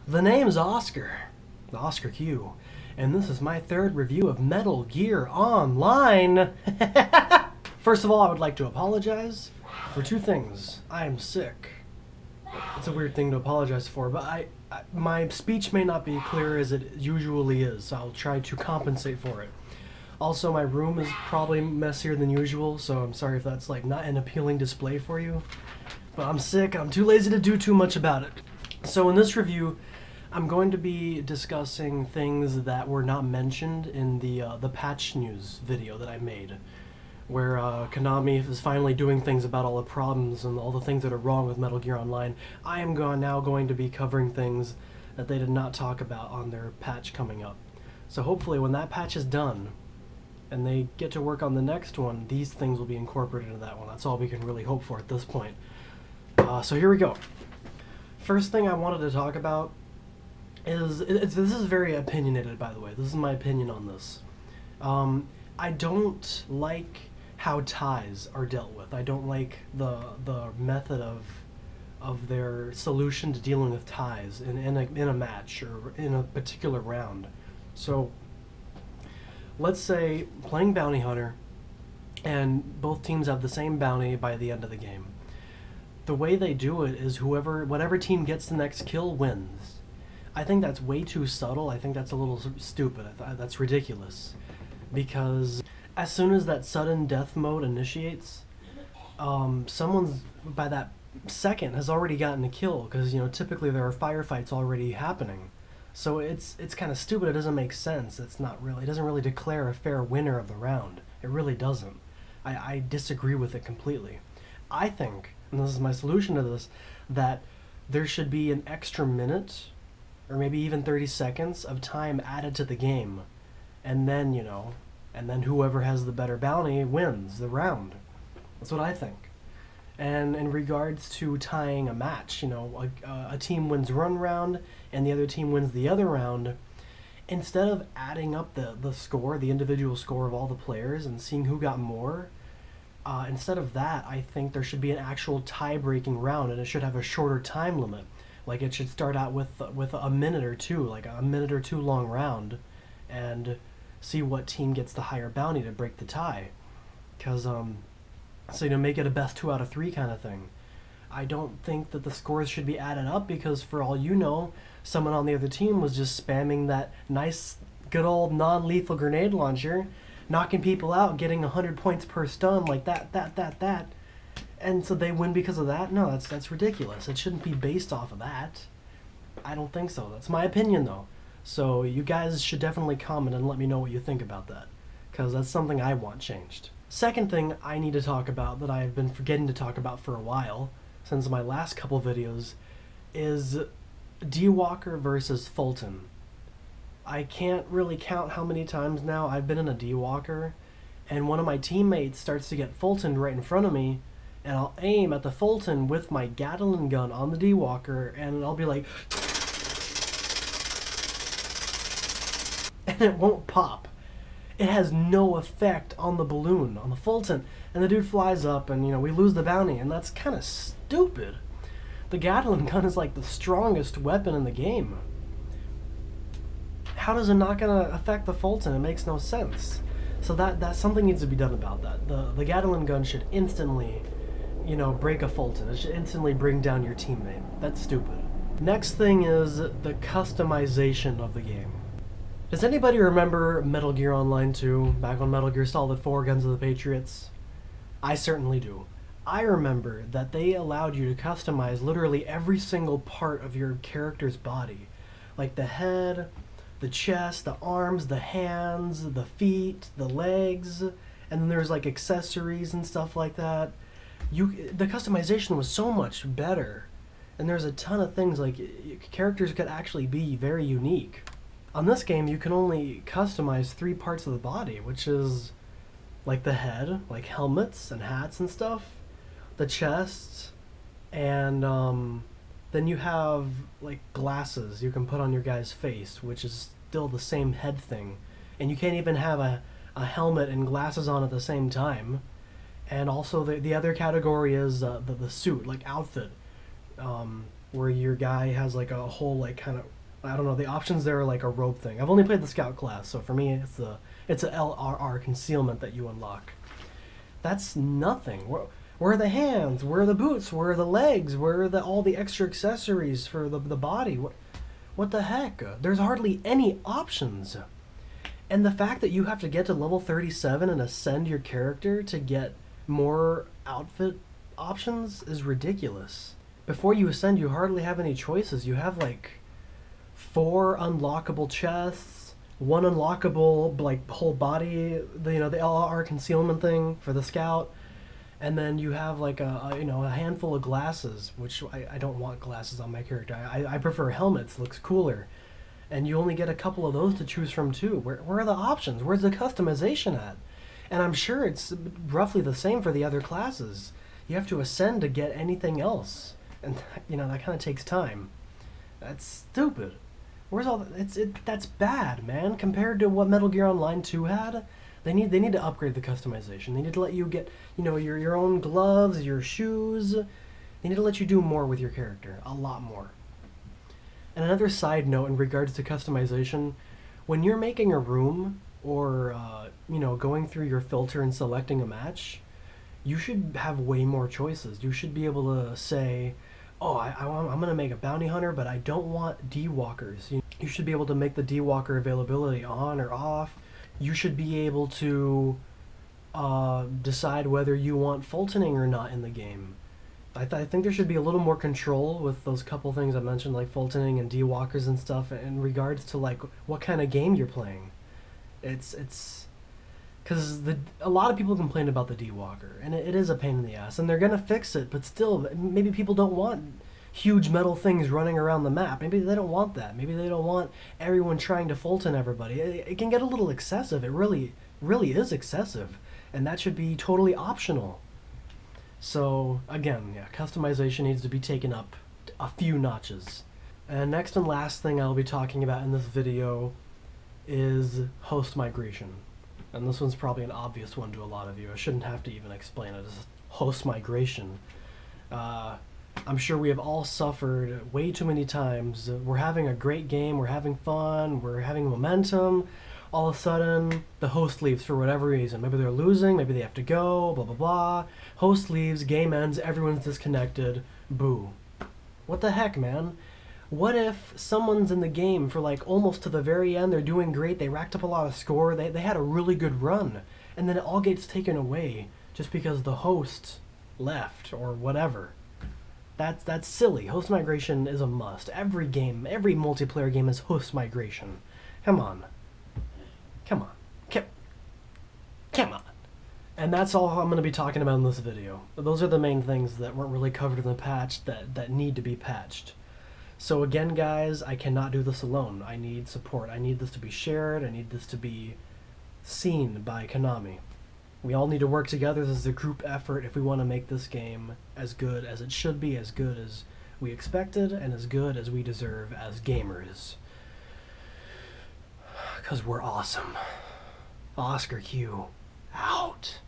The name's Oscar, Oscar Q, and this is my third review of Metal Gear Online. First of all, I would like to apologize for two things. I am sick. It's a weird thing to apologize for, but my speech may not be clear as it usually is, so I'll try to compensate for it. Also, my room is probably messier than usual, so I'm sorry if that's like not an appealing display for you. But I'm sick, I'm too lazy to do too much about it. So in this review, I'm going to be discussing things that were not mentioned in the patch news video that I made, where Konami is finally doing things about all the problems and all the things that are wrong with Metal Gear Online. I am now going to be covering things that they did not talk about on their patch coming up. So hopefully when that patch is done, and they get to work on the next one, these things will be incorporated into that one. That's all we can really hope for at this point. So here we go. First thing I wanted to talk about is, this is very opinionated, by the way. This is my opinion on this. I don't like how ties are dealt with. I don't like the method of their solution to dealing with ties in a match or in a particular round. So let's say playing Bounty Hunter, and both teams have the same bounty by the end of the game. The way they do it is whatever team gets the next kill wins. I think that's way too subtle. I think that's a little stupid. That's ridiculous. Because as soon as that sudden death mode initiates, someone's, by that second, has already gotten a kill. Because, typically there are firefights already happening. So it's kind of stupid. It doesn't make sense. It doesn't really declare a fair winner of the round. It really doesn't. I disagree with it completely. I think, and this is my solution to this, that there should be an extra minute or maybe even 30 seconds of time added to the game, and then whoever has the better bounty wins the round. That's what I think. And in regards to tying a match, a team wins one round and the other team wins the other round, instead of adding up the score, the individual score of all the players and seeing who got more, instead of that, I think there should be an actual tie-breaking round, and it should have a shorter time limit. Like, it should start out with a minute or two, like a minute or two long round, and see what team gets the higher bounty to break the tie. Because, make it a best 2 out of 3 kind of thing. I don't think that the scores should be added up, because for all you know, someone on the other team was just spamming that nice, good old non-lethal grenade launcher, knocking people out, getting 100 points per stun, like that. And so they win because of that? No, that's ridiculous. It shouldn't be based off of that. I don't think so. That's my opinion, though. So you guys should definitely comment and let me know what you think about that, because that's something I want changed. Second thing I need to talk about that I've been forgetting to talk about for a while, since my last couple videos, is D-Walker versus Fulton. I can't really count how many times now I've been in a D-Walker, and one of my teammates starts to get Fulton right in front of me, and I'll aim at the Fulton with my Gatling gun on the D-Walker, and I'll be like, and it won't pop. It has no effect on the balloon, on the Fulton, and the dude flies up, and we lose the bounty, and that's kind of stupid. The Gatling gun is like the strongest weapon in the game. How is it not going to affect the Fulton? It makes no sense. So that something needs to be done about that. The Gatling gun should instantly, break a Fulton. It should instantly bring down your teammate. That's stupid. Next thing is the customization of the game. Does anybody remember Metal Gear Online 2, back on Metal Gear Solid 4, Guns of the Patriots? I certainly do. I remember that they allowed you to customize literally every single part of your character's body. Like the head, the chest, the arms, the hands, the feet, the legs, and then there's like accessories and stuff like that. The customization was so much better, and there's a ton of things, like characters could actually be very unique. On this game, you can only customize 3 parts of the body, which is like the head, like helmets and hats and stuff, the chest, and then you have like glasses you can put on your guy's face, which is still the same head thing, and you can't even have a helmet and glasses on at the same time. And also the other category is the suit, like outfit. where your guy has like a whole like kind of, I don't know, the options there are like a robe thing. I've only played the scout class, so for me it's a LRR concealment that you unlock. That's nothing. Where are the hands? Where are the boots? Where are the legs? Where are all the extra accessories for the body? What the heck? There's hardly any options. And the fact that you have to get to level 37 and ascend your character to get more outfit options is ridiculous. Before you ascend, you hardly have any choices. You have like 4 unlockable chests, 1 unlockable like whole body, the LR concealment thing for the scout, and then you have like a handful of glasses, which I don't want glasses on my character. I prefer helmets. Looks cooler. And you only get a couple of those to choose from too. Where are the options? Where's the customization at? And I'm sure it's roughly the same for the other classes. You have to ascend to get anything else, and that kind of takes time. That's stupid. Where's all that's bad, man. Compared to what Metal Gear Online 2 had, they need to upgrade the customization. They need to let you get your own gloves, your shoes. They need to let you do more with your character, a lot more. And another side note in regards to customization, when you're making a room or going through your filter and selecting a match, you should have way more choices. You should be able to say, oh, I'm going to make a bounty hunter, but I don't want D-walkers. You should be able to make the D-walker availability on or off. You should be able to decide whether you want Fultoning or not in the game. I think there should be a little more control with those couple things I mentioned, like Fultoning and D-walkers and stuff, in regards to like what kind of game you're playing. It's because a lot of people complain about the D-walker, and it is a pain in the ass, and they're gonna fix it, but still, maybe people don't want huge metal things running around the map. Maybe they don't want that. Maybe they don't want everyone trying to Fulton everybody. It can get a little excessive. It really is excessive, and that should be totally optional. So again, yeah, customization needs to be taken up a few notches. And next and last thing I'll be talking about in this video is host migration. And this one's probably an obvious one to a lot of you. I shouldn't have to even explain it. It's host migration. I'm sure we have all suffered way too many times. We're having a great game, we're having fun, we're having momentum. All of a sudden, the host leaves for whatever reason. Maybe they're losing, maybe they have to go, blah, blah, blah. Host leaves, game ends, everyone's disconnected. Boo. What the heck, man? What if someone's in the game for like almost to the very end, they're doing great, they racked up a lot of score, they had a really good run, and then it all gets taken away just because the host left or whatever. That's silly. Host migration is a must. Every game, every multiplayer game is host migration. Come on. Come on. And that's all I'm going to be talking about in this video. Those are the main things that weren't really covered in the patch that need to be patched. So again, guys, I cannot do this alone. I need support. I need this to be shared. I need this to be seen by Konami. We all need to work together. This is a group effort if we want to make this game as good as it should be, as good as we expected, and as good as we deserve as gamers. Because we're awesome. Oscar Q, out.